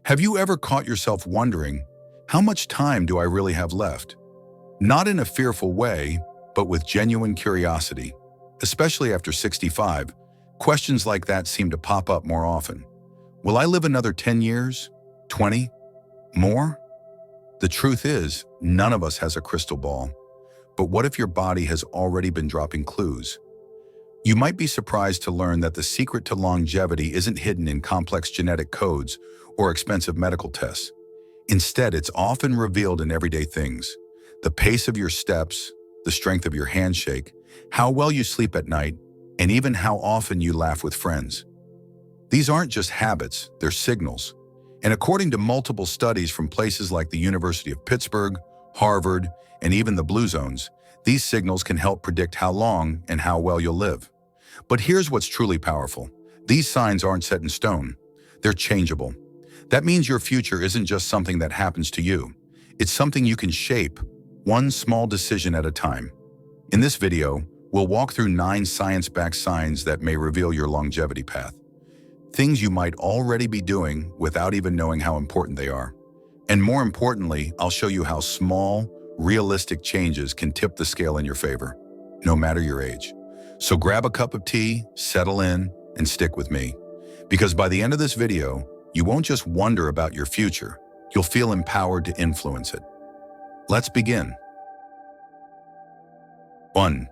Have you ever caught yourself wondering, how much time do I really have left? Not in a fearful way, but with genuine curiosity. Especially after 65, questions like that seem to pop up more often. Will I live another 10 years? 20? More? The truth is, none of us has a crystal ball. But what if your body has already been dropping clues? You might be surprised to learn that the secret to longevity isn't hidden in complex genetic codes or expensive medical tests. Instead, it's often revealed in everyday things. The pace of your steps, the strength of your handshake, how well you sleep at night, and even how often you laugh with friends. These aren't just habits, they're signals. And according to multiple studies from places like the University of Pittsburgh, Harvard, and even the Blue Zones, these signals can help predict how long and how well you'll live. But here's what's truly powerful. These signs aren't set in stone. They're changeable. That means your future isn't just something that happens to you. It's something you can shape, one small decision at a time. In this video, we'll walk through 9 science-backed signs that may reveal your longevity path. Things you might already be doing without even knowing how important they are. And more importantly, I'll show you how small, realistic changes can tip the scale in your favor, no matter your age. So grab a cup of tea, settle in, and stick with me. Because by the end of this video, you won't just wonder about your future, you'll feel empowered to influence it. Let's begin. 1.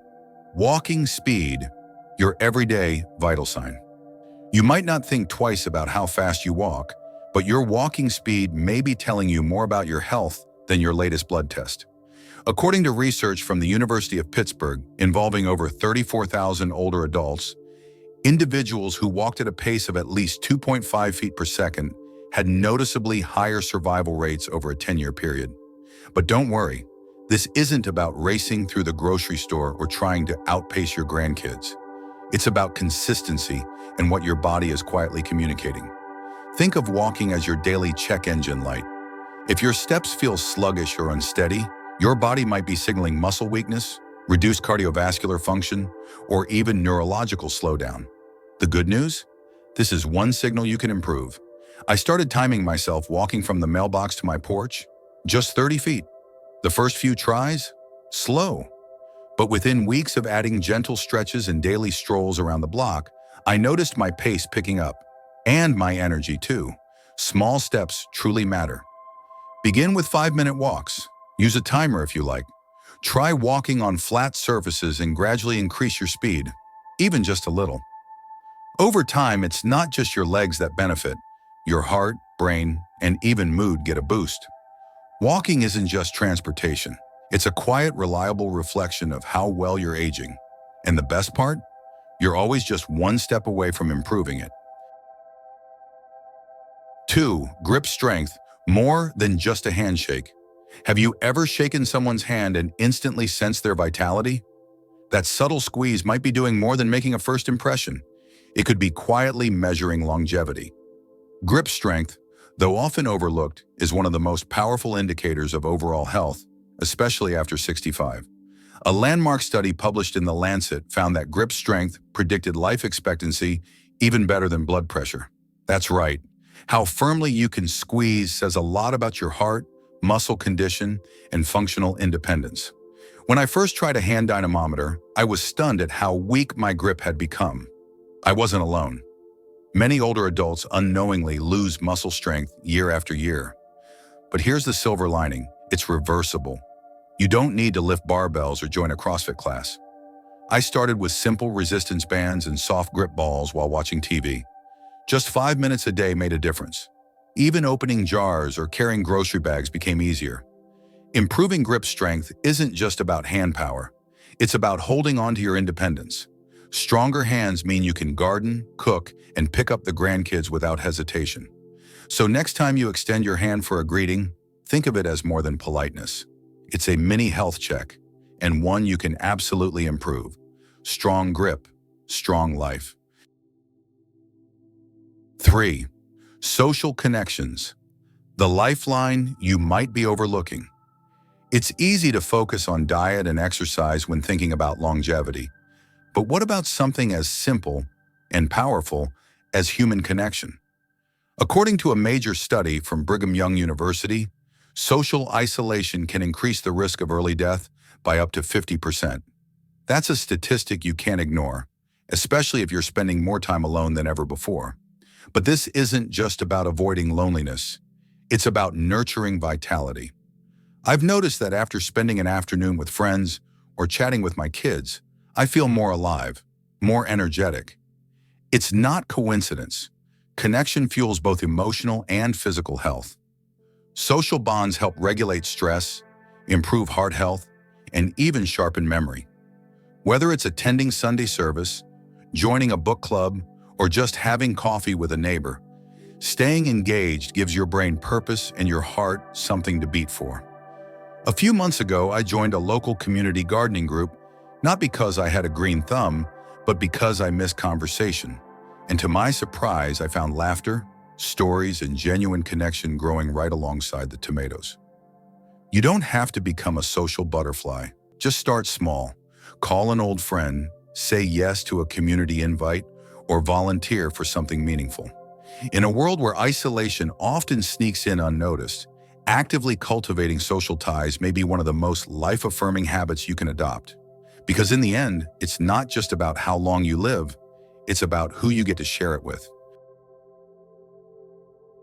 Walking speed, your everyday vital sign. You might not think twice about how fast you walk, but your walking speed may be telling you more about your health than your latest blood test. According to research from the University of Pittsburgh involving over 34,000 older adults, individuals who walked at a pace of at least 2.5 feet per second had noticeably higher survival rates over a 10-year period. But don't worry, this isn't about racing through the grocery store or trying to outpace your grandkids. It's about consistency and what your body is quietly communicating. Think of walking as your daily check engine light. If your steps feel sluggish or unsteady, your body might be signaling muscle weakness, reduced cardiovascular function, or even neurological slowdown. The good news? This is one signal you can improve. I started timing myself walking from the mailbox to my porch, just 30 feet. The first few tries? Slow. But within weeks of adding gentle stretches and daily strolls around the block, I noticed my pace picking up, and my energy too. Small steps truly matter. Begin with 5-minute walks. Use a timer if you like. Try walking on flat surfaces and gradually increase your speed, even just a little. Over time, it's not just your legs that benefit. Your heart, brain, and even mood get a boost. Walking isn't just transportation. It's a quiet, reliable reflection of how well you're aging. And the best part? You're always just one step away from improving it. 2. Grip strength, more than just a handshake. Have you ever shaken someone's hand and instantly sensed their vitality? That subtle squeeze might be doing more than making a first impression. It could be quietly measuring longevity. Grip strength, though often overlooked, is one of the most powerful indicators of overall health, especially after 65. A landmark study published in The Lancet found that grip strength predicted life expectancy even better than blood pressure. That's right. How firmly you can squeeze says a lot about your heart, muscle condition, and functional independence. When I first tried a hand dynamometer, I was stunned at how weak my grip had become. I wasn't alone. Many older adults unknowingly lose muscle strength year after year. But here's the silver lining. It's reversible. You don't need to lift barbells or join a CrossFit class. I started with simple resistance bands and soft grip balls while watching TV. Just 5 minutes a day made a difference. Even opening jars or carrying grocery bags became easier. Improving grip strength isn't just about hand power. It's about holding on to your independence. Stronger hands mean you can garden, cook, and pick up the grandkids without hesitation. So next time you extend your hand for a greeting, think of it as more than politeness. It's a mini health check, and one you can absolutely improve. Strong grip, strong life. 3. Social connections, the lifeline you might be overlooking. It's easy to focus on diet and exercise when thinking about longevity. But what about something as simple and powerful as human connection? According to a major study from Brigham Young University, social isolation can increase the risk of early death by up to 50%. That's a statistic you can't ignore, especially if you're spending more time alone than ever before. But this isn't just about avoiding loneliness. It's about nurturing vitality. I've noticed that after spending an afternoon with friends or chatting with my kids, I feel more alive, more energetic. It's not coincidence. Connection fuels both emotional and physical health. Social bonds help regulate stress, improve heart health, and even sharpen memory. Whether it's attending Sunday service, joining a book club, or just having coffee with a neighbor, staying engaged gives your brain purpose and your heart something to beat for. A few months ago, I joined a local community gardening group, not because I had a green thumb, but because I missed conversation. And to my surprise, I found laughter, stories, and genuine connection growing right alongside the tomatoes. You don't have to become a social butterfly. Just start small. Call an old friend, say yes to a community invite, or volunteer for something meaningful. In a world where isolation often sneaks in unnoticed, actively cultivating social ties may be one of the most life-affirming habits you can adopt. Because in the end, it's not just about how long you live, it's about who you get to share it with.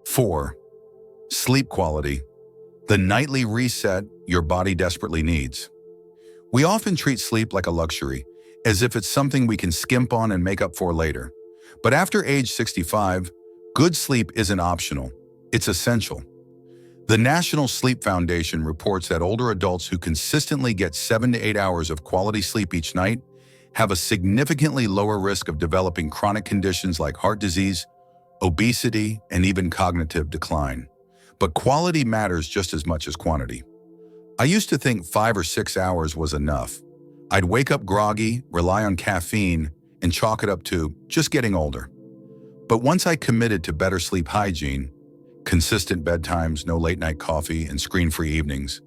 4. Sleep quality. The nightly reset your body desperately needs. We often treat sleep like a luxury, as if it's something we can skimp on and make up for later. But after age 65, good sleep isn't optional, it's essential. The National Sleep Foundation reports that older adults who consistently get 7 to 8 hours of quality sleep each night have a significantly lower risk of developing chronic conditions like heart disease, obesity, and even cognitive decline. But quality matters just as much as quantity. I used to think 5 or 6 hours was enough. I'd wake up groggy, rely on caffeine, and chalk it up to just getting older. But once I committed to better sleep hygiene, consistent bedtimes, no late-night coffee, and screen-free evenings,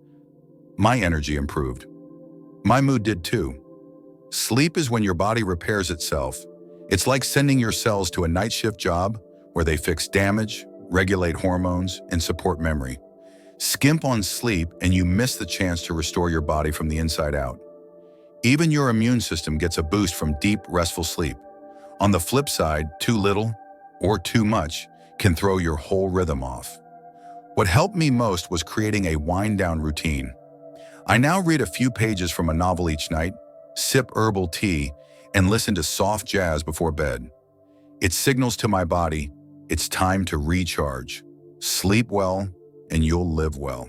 my energy improved. My mood did too. Sleep is when your body repairs itself. It's like sending your cells to a night shift job where they fix damage, regulate hormones, and support memory. Skimp on sleep and you miss the chance to restore your body from the inside out. Even your immune system gets a boost from deep, restful sleep. On the flip side, too little or too much can throw your whole rhythm off. What helped me most was creating a wind-down routine. I now read a few pages from a novel each night, sip herbal tea, and listen to soft jazz before bed. It signals to my body, it's time to recharge. Sleep well, and you'll live well.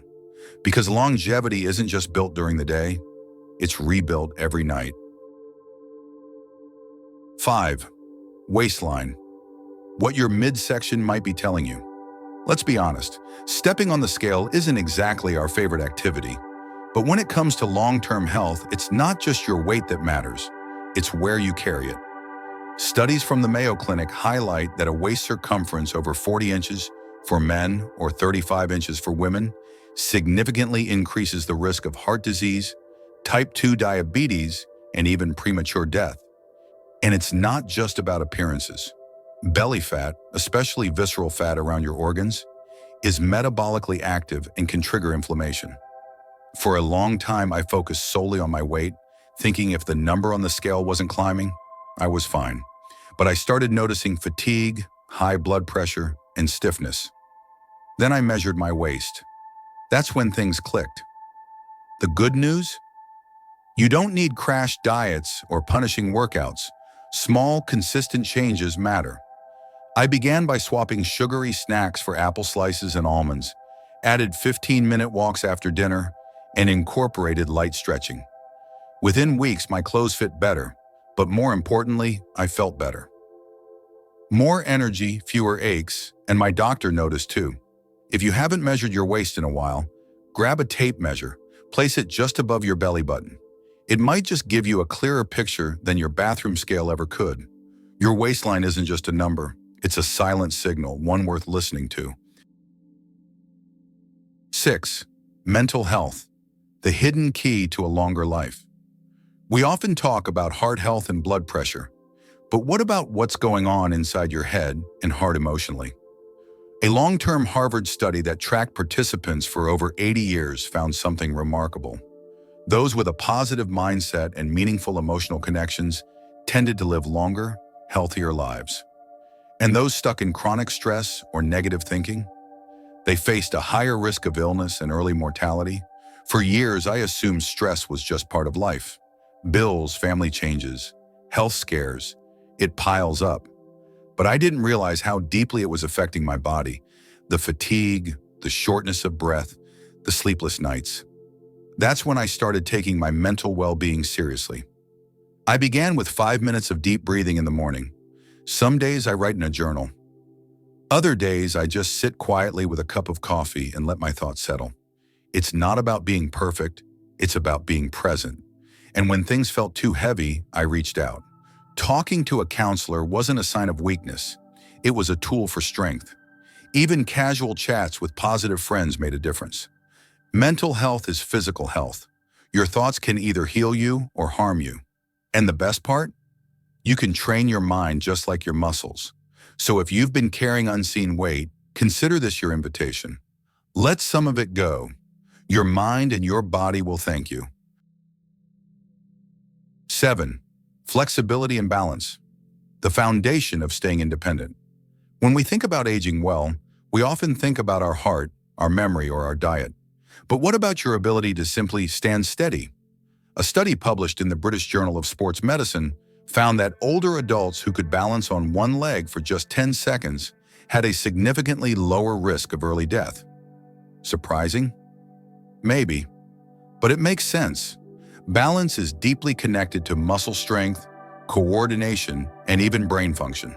Because longevity isn't just built during the day, it's rebuilt every night. 5. Waistline. What your midsection might be telling you. Let's be honest, stepping on the scale isn't exactly our favorite activity. But when it comes to long-term health, it's not just your weight that matters, it's where you carry it. Studies from the Mayo Clinic highlight that a waist circumference over 40 inches for men or 35 inches for women significantly increases the risk of heart disease, type 2 diabetes, and even premature death. And it's not just about appearances. Belly fat, especially visceral fat around your organs, is metabolically active and can trigger inflammation. For a long time, I focused solely on my weight, thinking if the number on the scale wasn't climbing, I was fine. But I started noticing fatigue, high blood pressure, and stiffness. Then I measured my waist. That's when things clicked. The good news? You don't need crash diets or punishing workouts. Small, consistent changes matter. I began by swapping sugary snacks for apple slices and almonds, added 15-minute walks after dinner, and incorporated light stretching. Within weeks, my clothes fit better, but more importantly, I felt better. More energy, fewer aches, and my doctor noticed too. If you haven't measured your waist in a while, grab a tape measure, place it just above your belly button. It might just give you a clearer picture than your bathroom scale ever could. Your waistline isn't just a number, it's a silent signal, one worth listening to. 6. Mental health. The hidden key to a longer life. We often talk about heart health and blood pressure, but what about what's going on inside your head and heart emotionally? A long-term Harvard study that tracked participants for over 80 years found something remarkable. Those with a positive mindset and meaningful emotional connections tended to live longer, healthier lives. And those stuck in chronic stress or negative thinking, they faced a higher risk of illness and early mortality. For years, I assumed stress was just part of life. Bills, family changes, health scares, it piles up. But I didn't realize how deeply it was affecting my body. The fatigue, the shortness of breath, the sleepless nights. That's when I started taking my mental well-being seriously. I began with 5 minutes of deep breathing in the morning. Some days I write in a journal. Other days I just sit quietly with a cup of coffee and let my thoughts settle. It's not about being perfect, it's about being present. And when things felt too heavy, I reached out. Talking to a counselor wasn't a sign of weakness. It was a tool for strength. Even casual chats with positive friends made a difference. Mental health is physical health. Your thoughts can either heal you or harm you. And the best part? You can train your mind just like your muscles. So if you've been carrying unseen weight, consider this your invitation. Let some of it go. Your mind and your body will thank you. 7. Flexibility and balance. The foundation of staying independent. When we think about aging well, we often think about our heart, our memory, or our diet. But what about your ability to simply stand steady? A study published in the British Journal of Sports Medicine found that older adults who could balance on one leg for just 10 seconds had a significantly lower risk of early death. Surprising? Maybe. But it makes sense. Balance is deeply connected to muscle strength, coordination, and even brain function.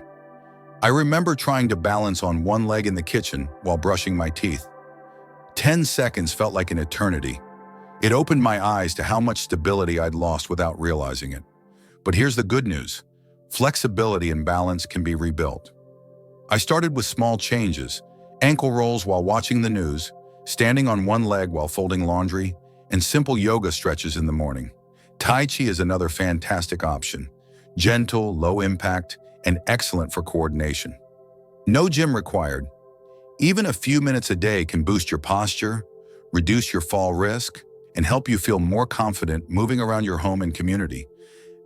I remember trying to balance on one leg in the kitchen while brushing my teeth. 10 seconds felt like an eternity. It opened my eyes to how much stability I'd lost without realizing it. But here's the good news. Flexibility and balance can be rebuilt. I started with small changes, ankle rolls while watching the news, standing on one leg while folding laundry, and simple yoga stretches in the morning. Tai Chi is another fantastic option. Gentle, low impact, and excellent for coordination. No gym required. Even a few minutes a day can boost your posture, reduce your fall risk, and help you feel more confident moving around your home and community.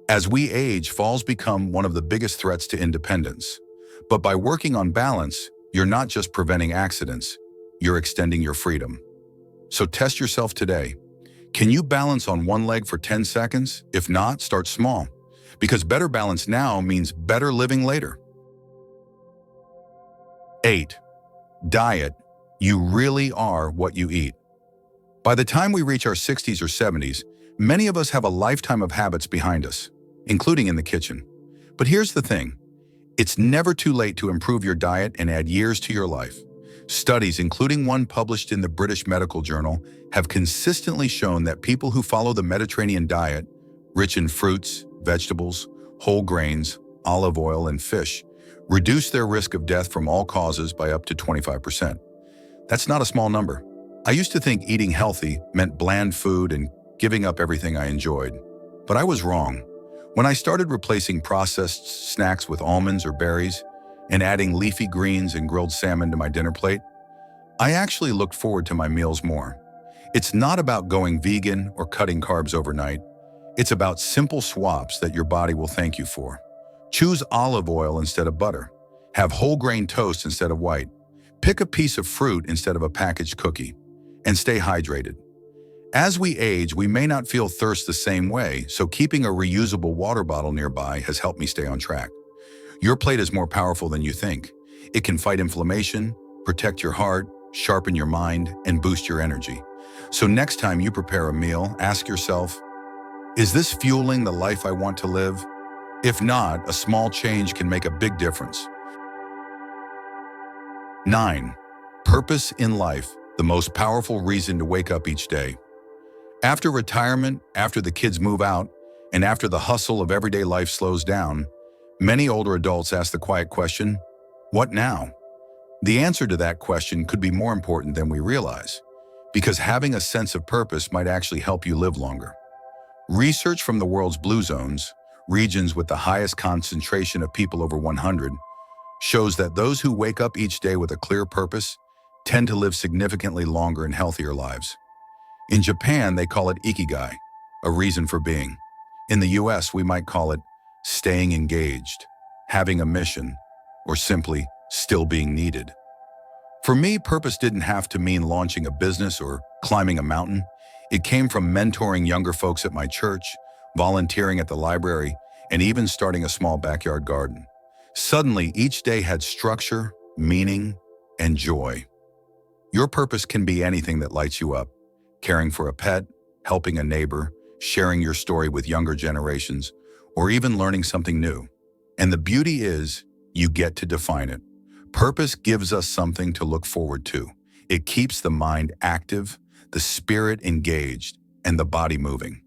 As we age, falls become one of the biggest threats to independence. But by working on balance, you're not just preventing accidents, you're extending your freedom. So test yourself today. Can you balance on one leg for 10 seconds? If not, start small. Because better balance now means better living later. 8. Diet. You really are what you eat. By the time we reach our 60s or 70s, many of us have a lifetime of habits behind us, including in the kitchen. But here's the thing. It's never too late to improve your diet and add years to your life. Studies, including one published in the British Medical Journal, have consistently shown that people who follow the Mediterranean diet, rich in fruits, vegetables, whole grains, olive oil, and fish, reduce their risk of death from all causes by up to 25%. That's not a small number. I used to think eating healthy meant bland food and giving up everything I enjoyed. But I was wrong. When I started replacing processed snacks with almonds or berries, and adding leafy greens and grilled salmon to my dinner plate, I actually looked forward to my meals more. It's not about going vegan or cutting carbs overnight. It's about simple swaps that your body will thank you for. Choose olive oil instead of butter. Have whole grain toast instead of white. Pick a piece of fruit instead of a packaged cookie. And stay hydrated. As we age, we may not feel thirst the same way, so keeping a reusable water bottle nearby has helped me stay on track. Your plate is more powerful than you think. It can fight inflammation, protect your heart, sharpen your mind, and boost your energy. So next time you prepare a meal, ask yourself, is this fueling the life I want to live? If not, a small change can make a big difference. 9. Purpose in life, the most powerful reason to wake up each day. After retirement, after the kids move out, and after the hustle of everyday life slows down, many older adults ask the quiet question, what now? The answer to that question could be more important than we realize, because having a sense of purpose might actually help you live longer. Research from the world's blue zones, regions with the highest concentration of people over 100, shows that those who wake up each day with a clear purpose tend to live significantly longer and healthier lives. In Japan, they call it ikigai, a reason for being. In the US, we might call it staying engaged, having a mission, or simply still being needed. For me, purpose didn't have to mean launching a business or climbing a mountain. It came from mentoring younger folks at my church, volunteering at the library, and even starting a small backyard garden. Suddenly, each day had structure, meaning, and joy. Your purpose can be anything that lights you up: caring for a pet, helping a neighbor, sharing your story with younger generations, or even learning something new. And the beauty is, you get to define it. Purpose gives us something to look forward to. It keeps the mind active, the spirit engaged, and the body moving.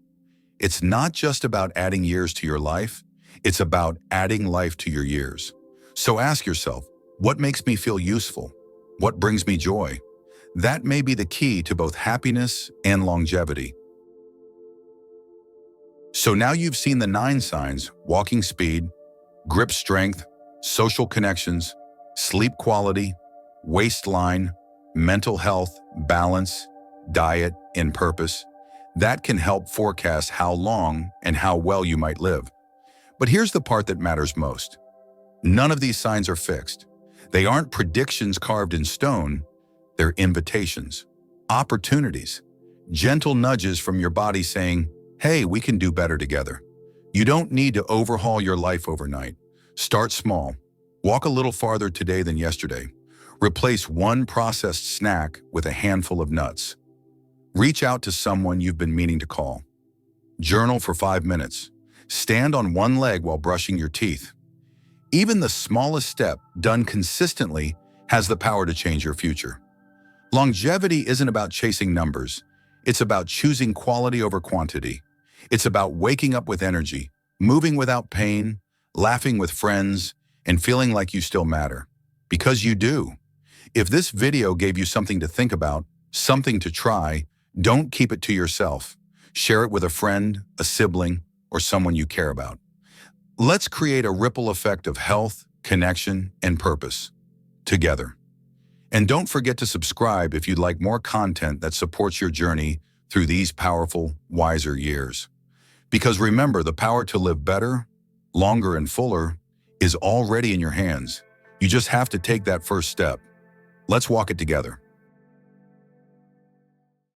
It's not just about adding years to your life, it's about adding life to your years. So ask yourself, what makes me feel useful? What brings me joy? That may be the key to both happiness and longevity. So now you've seen the 9 signs: walking speed, grip strength, social connections, sleep quality, waistline, mental health, balance, diet, and purpose. That can help forecast how long and how well you might live. But here's the part that matters most. None of these signs are fixed. They aren't predictions carved in stone. They're invitations, opportunities, gentle nudges from your body saying, hey, we can do better together. You don't need to overhaul your life overnight. Start small. Walk a little farther today than yesterday. Replace one processed snack with a handful of nuts. Reach out to someone you've been meaning to call. Journal for 5 minutes. Stand on one leg while brushing your teeth. Even the smallest step, done consistently, has the power to change your future. Longevity isn't about chasing numbers. It's about choosing quality over quantity. It's about waking up with energy, moving without pain, laughing with friends, and feeling like you still matter. Because you do. If this video gave you something to think about, something to try, don't keep it to yourself. Share it with a friend, a sibling, or someone you care about. Let's create a ripple effect of health, connection, and purpose together. And don't forget to subscribe if you'd like more content that supports your journey through these powerful, wiser years. Because remember, the power to live better, longer, and fuller is already in your hands. You just have to take that first step. Let's walk it together.